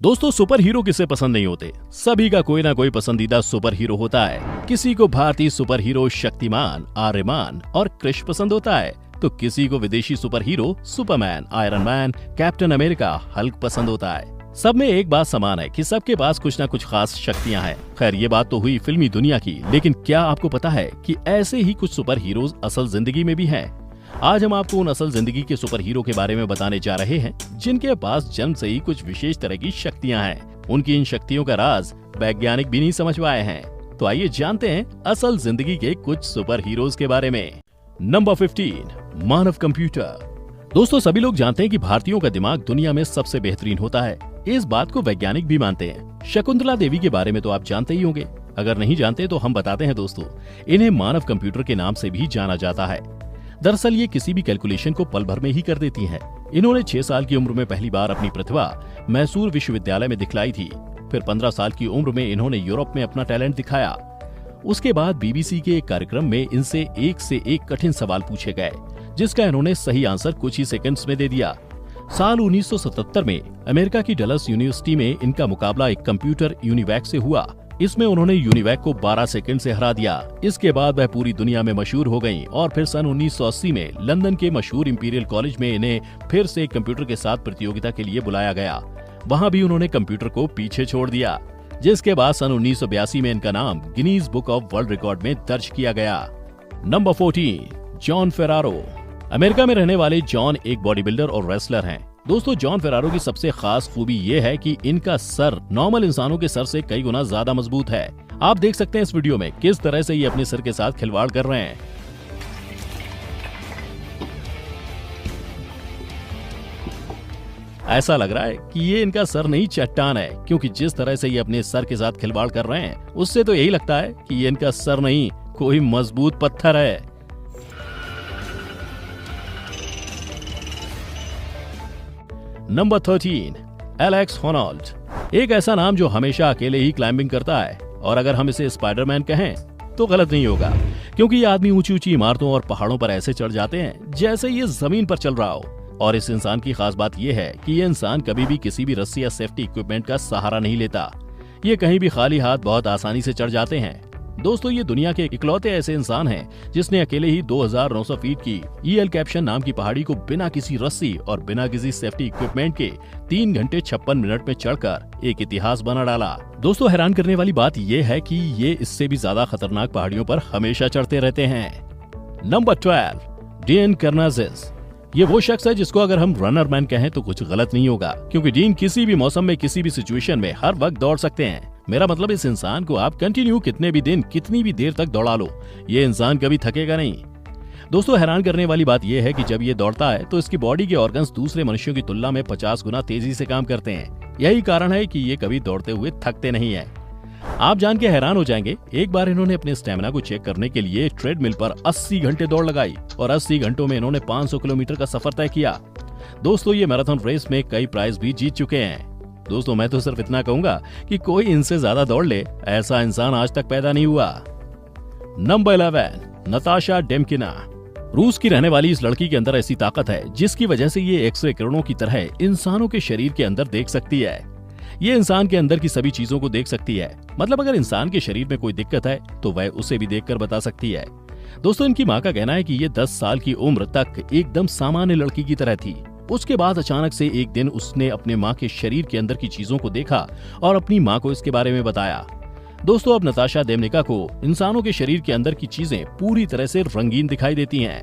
दोस्तों, super hero किसे पसंद नहीं होते। सभी का कोई ना कोई पसंदीदा सुपर हीरो होता है। किसी को भारतीय सुपर हीरो शक्तिमान, आर्यमान और क्रिश पसंद होता है, तो किसी को विदेशी super hero Superman, iron man, captain America, Hulk पसंद होता है। सब में एक बात समान है कि सबके पास कुछ ना कुछ खास शक्तियां हैं। खैर, ये बात तो हुई फिल्मी दुनिया की, लेकिन क्या आपको पता है कि ऐसे ही कुछ सुपर हीरोज असल जिंदगी में भी हैं? आज हम आपको उन असल जिंदगी के सुपर हीरो के बारे में बताने जा रहे हैं जिनके पास जन्म से ही कुछ विशेष तरह की शक्तियां हैं। उनकी इन शक्तियों का राज वैज्ञानिक भी नहीं समझ पाए हैं। तो आइए जानते हैं असल जिंदगी के कुछ सुपर हीरोज के बारे में। नंबर 15, मानव कंप्यूटर। दोस्तों, सभी लोग जानते हैं कि भारतीयों का दिमाग दुनिया में सबसे बेहतरीन होता है। इस बात को वैज्ञानिक भी मानते हैं। शकुंतला देवी के बारे में तो आप जानते ही होंगे। अगर नहीं जानते तो हम बताते हैं दोस्तों। इन्हें मानव कंप्यूटर के नाम से भी जाना जाता है। दरअसल ये किसी भी कैलकुलेशन को पल भर में ही कर देती हैं। इन्होंने 6 साल की उम्र में पहली बार अपनी प्रतिभा मैसूर विश्वविद्यालय में दिखलाई थी। फिर 15 साल की उम्र में इन्होंने यूरोप में अपना टैलेंट दिखाया। उसके बाद बीबीसी के एक कार्यक्रम में इनसे एक से एक कठिन सवाल पूछे गए, जिसका इन्होंने सही आंसर कुछ ही सेकंड्स में दे दिया। साल 1977 में अमेरिका की डलस यूनिवर्सिटी में इनका मुकाबला एक कंप्यूटर यूनिवैक से हुआ। इसमें उन्होंने यूनिवैक को 12 सेकंड से हरा दिया। इसके बाद वह पूरी दुनिया में मशहूर हो गईं और फिर सन 1980 में लंदन के मशहूर इंपीरियल कॉलेज में इन्हें फिर से कंप्यूटर के साथ प्रतियोगिता के लिए बुलाया गया। वहां भी उन्होंने कंप्यूटर को पीछे छोड़ दिया, जिसके बाद सन 1982 में इनका नाम Guinness book of world record में दर्ज किया गया। Number 14, John Ferraro. अमेरिका में रहने वाले जॉन एक बॉडी बिल्डर और रेसलर हैं। दोस्तों, जॉन फेरारो की सबसे खास खूबी ये है कि इनका सर नॉर्मल इंसानों के सर से कई गुना ज्यादा मजबूत है। आप देख सकते हैं इस वीडियो में किस तरह से ये अपने सर के साथ खिलवाड़ कर रहे हैं। ऐसा लग रहा है कि ये इनका सर नहीं चट्टान है, क्योंकि जिस तरह से ये अपने सर के साथ खिलवाड़ कर रहे हैं उससे तो यही लगता है कि ये इनका सर नहीं, कोई मजबूत पत्थर है। Number 13, Alex Honnold. एक ऐसा नाम जो हमेशा अकेले ही क्लाइंबिंग करता है, और अगर हम इसे स्पाइडरमैन कहें तो गलत नहीं होगा, क्योंकि ये आदमी ऊंची ऊंची इमारतों और पहाड़ों पर ऐसे चढ़ जाते हैं जैसे ये जमीन पर चल रहा हो। और इस इंसान की खास बात यह है कि ये इंसान कभी भी किसी भी रस्सी या सेफ्टी इक्विपमेंट का सहारा नहीं लेता। ये कहीं भी खाली हाथ बहुत आसानी से चढ़ जाते हैं। दोस्तों, ये दुनिया के इकलौते ऐसे इंसान हैं जिसने अकेले ही 2900 फीट की ईएल कैप्शन नाम की पहाड़ी को बिना किसी रस्सी और बिना किसी सेफ्टी इक्विपमेंट के 3 घंटे 56 मिनट में चढ़कर एक इतिहास बना डाला। दोस्तों, हैरान करने वाली बात ये है कि ये इससे भी ज्यादा खतरनाक पहाड़ियों पर हमेशा चढ़ते रहते हैं। Number 12, Dean Karnazes. ये वो शख्स है जिसको अगर हम रनर मैन कहें तो कुछ गलत नहीं होगा, क्योंकि डीन किसी भी मौसम में किसी भी सिचुएशन में हर वक्त दौड़ सकते हैं। मेरा मतलब इस इंसान को आप कंटिन्यू कितने भी दिन कितनी भी देर तक दौड़ा लो, ये इंसान कभी थकेगा नहीं। दोस्तों, हैरान करने वाली बात यह है कि जब ये दौड़ता है तो इसकी बॉडी के ऑर्गन्स दूसरे मनुष्यों की तुलना में 50 गुना तेजी से काम करते हैं। यही कारण है कि ये कभी दौड़ते हुए थकते नहीं है। आप जान के हैरान हो जाएंगे, एक बार इन्होंने अपने स्टेमिना को चेक करने के लिए ट्रेडमिल पर 80 घंटे दौड़ लगाई और 80 घंटों में इन्होंने 500 किलोमीटर का सफर तय किया। दोस्तों, ये मैराथन रेस में कई प्राइज भी जीत चुके हैं। दोस्तों, मैं तो सिर्फ इतना कहूंगा कि कोई इनसे ज्यादा दौड़ ले, ऐसा इंसान आज तक पैदा नहीं हुआ। नंबर 11, नताशा डेमकिना। रूस की रहने वाली इस लड़की के अंदर ऐसी ताकत है जिसकी वजह से ये एक्सरे किरणों की तरह इंसानों के शरीर के अंदर देख सकती है। ये इंसान के अंदर की सभी चीजों को देख सकती है। मतलब अगर इंसान के शरीर में कोई दिक्कत है तो वह उसे भी देखकर बता सकती है। दोस्तों, इनकी माँ का कहना है कि ये 10 साल की उम्र तक एकदम सामान्य लड़की की तरह थी। उसके बाद अचानक से एक दिन उसने अपने माँ के शरीर के अंदर की चीजों को देखा और अपनी माँ को इसके बारे में बताया। दोस्तों, अब नताशा देमनिका को इंसानों के शरीर के अंदर की चीजें पूरी तरह से रंगीन दिखाई देती हैं।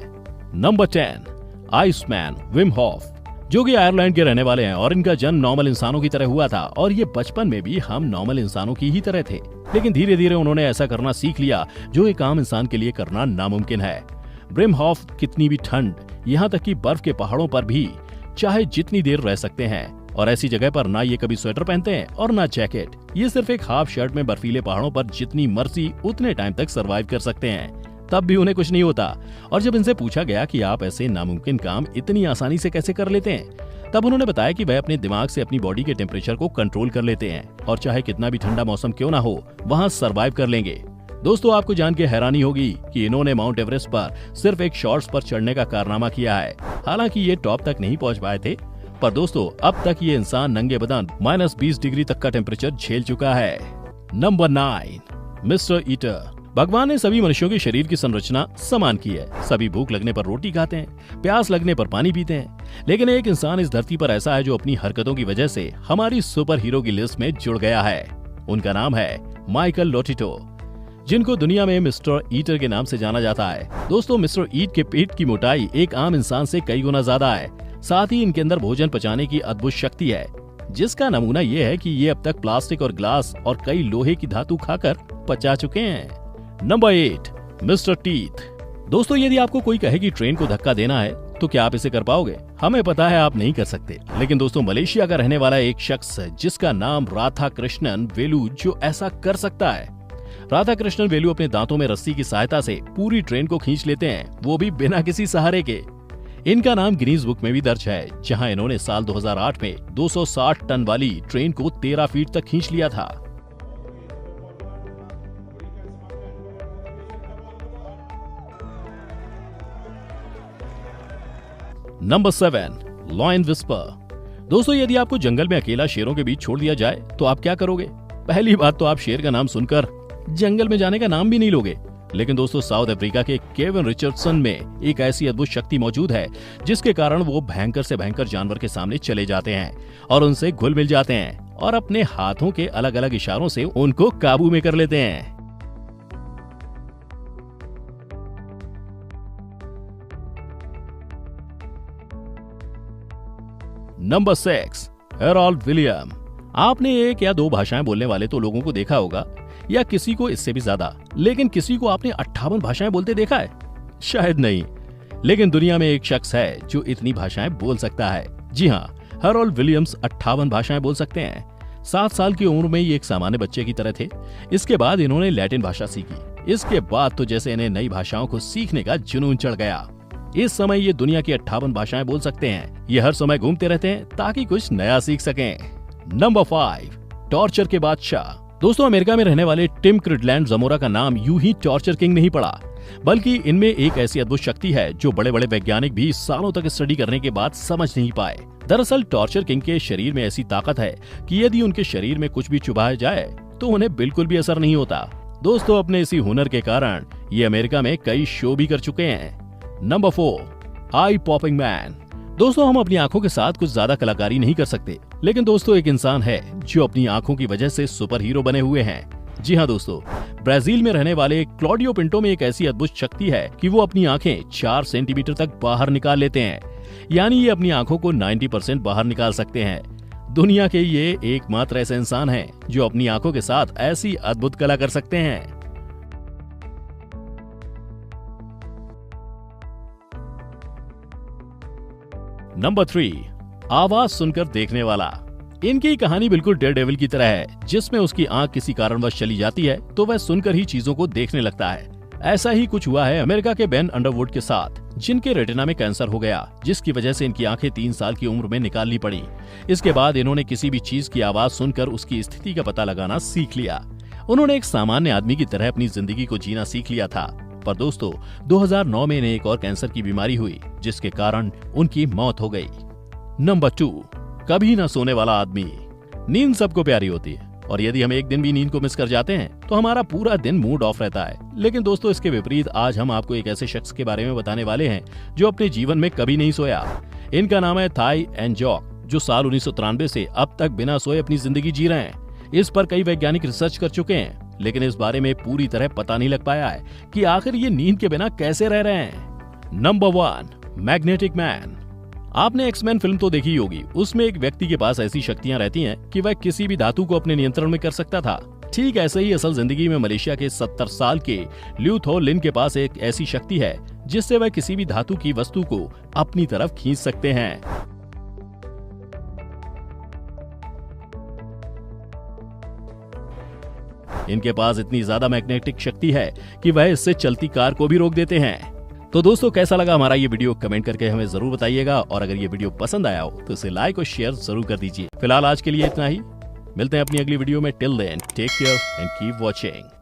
नंबर 10, आइसमैन विम होफ, जो कि आयरलैंड के रहने वाले हैं और इनका जन्म नॉर्मल इंसानों की तरह हुआ था और ये बचपन में भी हम नॉर्मल इंसानों की ही तरह थे, लेकिन धीरे धीरे उन्होंने ऐसा करना सीख लिया जो एक आम इंसान के लिए करना नामुमकिन है। विम होफ कितनी भी ठंड, यहाँ तक कि बर्फ के पहाड़ों पर भी चाहे जितनी देर रह सकते हैं, और ऐसी जगह पर ना ये कभी स्वेटर पहनते हैं और ना जैकेट। ये सिर्फ एक हाफ शर्ट में बर्फीले पहाड़ों पर जितनी मर्जी उतने टाइम तक सरवाइव कर सकते हैं, तब भी उन्हें कुछ नहीं होता। और जब इनसे पूछा गया कि आप ऐसे नामुमकिन काम इतनी आसानी से कैसे कर लेते हैं, तब उन्होंने बताया कि वह अपने दिमाग से अपनी बॉडी के टेम्परेचर को कंट्रोल कर लेते हैं और चाहे कितना भी ठंडा मौसम क्यों ना हो, वहाँ सरवाइव कर लेंगे। दोस्तों, आपको जान के हैरानी होगी कि इन्होंने माउंट एवरेस्ट पर सिर्फ एक शॉर्ट्स पर चढ़ने का कारनामा किया है। हालांकि ये टॉप तक नहीं पहुंच पाए थे, पर दोस्तों अब तक ये इंसान नंगे बदन -20 डिग्री तक का टेम्परेचर झेल चुका है। Number 9, mister eater. भगवान ने सभी मनुष्यों के शरीर की संरचना समान की है। सभी भूख लगने पर रोटी खाते हैं, प्यास लगने पर पानी पीते हैं, लेकिन एक इंसान इस धरती पर ऐसा है जो अपनी हरकतों की वजह से हमारी सुपर हीरो की लिस्ट में जुड़ गया है। उनका नाम है माइकल लोटिटो, जिनको दुनिया में मिस्टर ईटर के नाम से जाना जाता है। दोस्तों, मिस्टर ईट के पेट की मोटाई एक आम इंसान से कई गुना ज्यादा है। साथ ही इनके अंदर भोजन पचाने की अद्भुत शक्ति है, जिसका नमूना ये है कि ये अब तक प्लास्टिक और ग्लास और कई लोहे की धातु खाकर पचा चुके हैं। Number 8, mister teeth. दोस्तों, यदि आपको कोई कहे कि ट्रेन को धक्का देना है तो क्या आप इसे कर पाओगे? हमें पता है आप नहीं कर सकते, लेकिन दोस्तों मलेशिया का रहने वाला एक शख्स है जिसका नाम राधाकृष्णन वेलु, जो ऐसा कर सकता है। राधाकृष्णन वेलु अपने दांतों में रस्सी की सहायता से पूरी ट्रेन को खींच लेते हैं, वो भी बिना किसी सहारे के। इनका नाम गिनीज बुक में भी दर्ज है, जहां इन्होंने साल 2008 में 260 टन वाली ट्रेन को 13 फीट तक खींच लिया था। Number 7, lion whisper. दोस्तों, यदि आपको जंगल में अकेला शेरों के बीच छोड़ दिया जाए तो आप क्या करोगे? पहली बात तो आप शेर का नाम सुनकर जंगल में जाने का नाम भी नहीं लोगे। लेकिन दोस्तों, साउथ अफ्रीका के केविन रिचर्डसन में एक ऐसी अद्भुत शक्ति मौजूद है जिसके कारण वो भयंकर से भयंकर जानवर के सामने चले जाते हैं और उनसे घुल मिल जाते हैं और अपने हाथों के अलग अलग इशारों से उनको काबू में कर लेते हैं। Number 6, Harold William. आपने 1 या 2 भाषाएं बोलने वाले तो लोगों को देखा होगा, या किसी को इससे भी ज्यादा, लेकिन किसी को आपने 58 भाषाएं बोलते देखा है? शायद नहीं, लेकिन दुनिया में एक शख्स है जो इतनी भाषाएं बोल सकता है। जी हाँ, हेरोल्ड विलियम्स 58 भाषाएं बोल सकते हैं। 7 साल की उम्र में ये एक सामान्य बच्चे की तरह थे। इसके बाद इन्होंने लैटिन भाषा सीखी। इसके बाद तो जैसे इन्हें नई भाषाओं को सीखने का जुनून चढ़ गया। इस समय ये दुनिया की 58 भाषाएं बोल सकते हैं। ये हर समय घूमते रहते हैं ताकि कुछ नया सीख सकें। नंबर 5, टॉर्चर के बादशाह। दोस्तों, अमेरिका में रहने वाले टिम क्रिडलैंड जमोरा का नाम यूं ही टॉर्चर किंग नहीं पड़ा, बल्कि इनमें एक ऐसी अद्भुत शक्ति है जो बड़े बड़े वैज्ञानिक भी सालों तक स्टडी करने के बाद समझ नहीं पाए। दरअसल टॉर्चर किंग के शरीर में ऐसी ताकत है कि यदि उनके शरीर में कुछ भी चुभाया जाए तो उन्हें बिल्कुल भी असर नहीं होता। दोस्तों, अपने इसी हुनर के कारण ये अमेरिका में कई शो भी कर चुके हैं। नंबर 4, आई पॉपिंग मैन। दोस्तों, हम अपनी आंखों के साथ कुछ ज्यादा कलाकारी नहीं कर सकते, लेकिन दोस्तों एक इंसान है जो अपनी आंखों की वजह से सुपर हीरो बने हुए हैं। जी हाँ दोस्तों, ब्राजील में रहने वाले क्लॉडियो पिंटो में एक ऐसी अद्भुत शक्ति है कि वो अपनी आंखें 4 सेंटीमीटर तक बाहर निकाल लेते हैं। यानी ये अपनी आंखों को 90% बाहर निकाल सकते हैं। दुनिया के ये एकमात्र ऐसे इंसान हैं जो अपनी आंखों के साथ ऐसी अद्भुत कला कर सकते हैं। नंबर 3, आवाज सुनकर देखने वाला। इनकी कहानी बिल्कुल डेयरडेविल की तरह है, जिसमें उसकी आंख किसी कारणवश चली जाती है तो वह सुनकर ही चीजों को देखने लगता है। ऐसा ही कुछ हुआ है अमेरिका के बेन अंडरवुड के साथ, जिनके रेटिना में कैंसर हो गया, जिसकी वजह से इनकी आंखें 3 साल की उम्र में निकालनी पड़ी। इसके बाद इन्होंने किसी भी चीज की आवाज सुनकर उसकी स्थिति का पता लगाना सीख लिया। उन्होंने एक सामान्य आदमी की तरह अपनी जिंदगी को जीना सीख लिया था। पर दोस्तों, 2009 में इन्हें एक और कैंसर की बीमारी हुई, जिसके कारण उनकी मौत हो गई। नंबर 2, कभी न सोने वाला आदमी। नींद सबको प्यारी होती है और यदि हम एक दिन भी नींद को मिस कर जाते हैं तो हमारा पूरा दिन मूड ऑफ रहता है। लेकिन दोस्तों, इसके विपरीत आज हम आपको एक ऐसे शख्स के बारे में बताने वाले हैं जो अपने जीवन में कभी नहीं सोया। इनका नाम है थाई एन जॉक, जो साल 1993 से अब तक बिना सोए अपनी जिंदगी जी रहे हैं। इस पर कई वैज्ञानिक रिसर्च कर चुके हैं, लेकिन इस बारे में पूरी तरह पता नहीं लग पाया है कि आखिर ये नींद के बिना कैसे रह रहे हैं। Number 1, magnetic man. आपने एक्समैन फिल्म तो देखी होगी। उसमें एक व्यक्ति के पास ऐसी शक्तियां रहती हैं कि वह किसी भी धातु को अपने नियंत्रण में कर सकता था। ठीक ऐसे ही असल जिंदगी में मलेशिया के 70 साल के ल्यू थो लिन के पास एक ऐसी शक्ति है जिससे वह किसी भी धातु की वस्तु को अपनी तरफ खींच सकते हैं। इनके पास इतनी ज्यादा मैग्नेटिक शक्ति है कि वह इससे चलती कार को भी रोक देते हैं। तो दोस्तों, कैसा लगा हमारा ये वीडियो कमेंट करके हमें जरूर बताइएगा, और अगर ये वीडियो पसंद आया हो तो इसे लाइक और शेयर जरूर कर दीजिए। फिलहाल आज के लिए इतना ही, मिलते हैं अपनी अगली वीडियो में। Till then take care and keep watching.